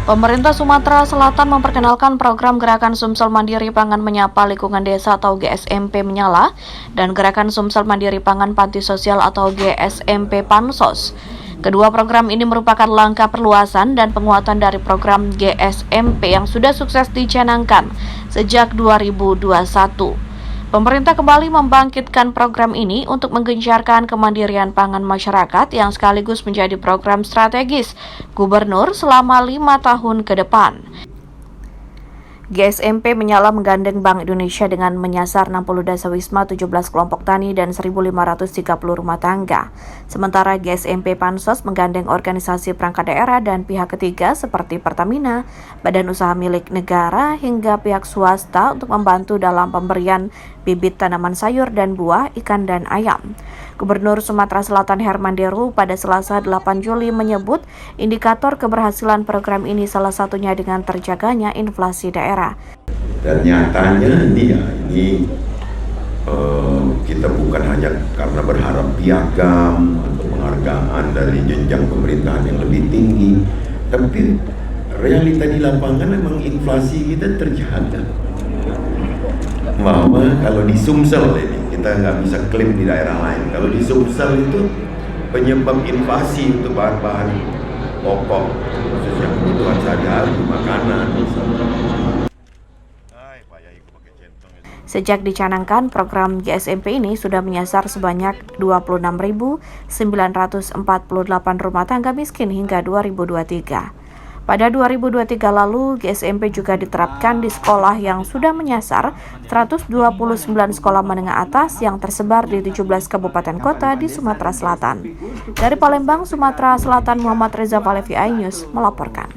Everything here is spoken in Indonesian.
Pemerintah Sumatera Selatan memperkenalkan program Gerakan Sumsel Mandiri Pangan Menyapa Lingkungan Desa atau GSMP Menyala dan Gerakan Sumsel Mandiri Pangan Panti Sosial atau GSMP Pansos. Kedua program ini merupakan langkah perluasan dan penguatan dari program GSMP yang sudah sukses dicanangkan sejak 2021. Pemerintah kembali membangkitkan program ini untuk menggencarkan kemandirian pangan masyarakat yang sekaligus menjadi program strategis Gubernur selama 5 tahun ke depan. GSMP Menyala menggandeng Bank Indonesia dengan menyasar 60 desa wisma, 17 kelompok tani, dan 1.530 rumah tangga. Sementara GSMP Pansos menggandeng organisasi perangkat daerah dan pihak ketiga seperti Pertamina, badan usaha milik negara, hingga pihak swasta untuk membantu dalam pemberian bibit tanaman sayur dan buah, ikan dan ayam. Gubernur Sumatera Selatan Herman Deru pada Selasa 8 Juli menyebut indikator keberhasilan program ini salah satunya dengan terjaganya inflasi daerah. Dan nyatanya kita bukan hanya karena berharap piagam atau penghargaan dari jenjang pemerintahan yang lebih tinggi, tapi realita di lapangan memang inflasi kita terjaga. Bahwa kalau di Sumsel ini, kita nggak bisa klaim di daerah lain. Kalau di Sumsel itu penyebab inflasi untuk bahan-bahan pokok, khususnya kebutuhan sehari-hari, makanan. Sejak dicanangkan, program GSMP ini sudah menyasar sebanyak 26.948 rumah tangga miskin hingga 2023. Pada 2023 lalu, GSMP juga diterapkan di sekolah yang sudah menyasar 129 sekolah menengah atas yang tersebar di 17 kabupaten kota di Sumatera Selatan. Dari Palembang, Sumatera Selatan, Muhammad Reza Valevi, iNews melaporkan.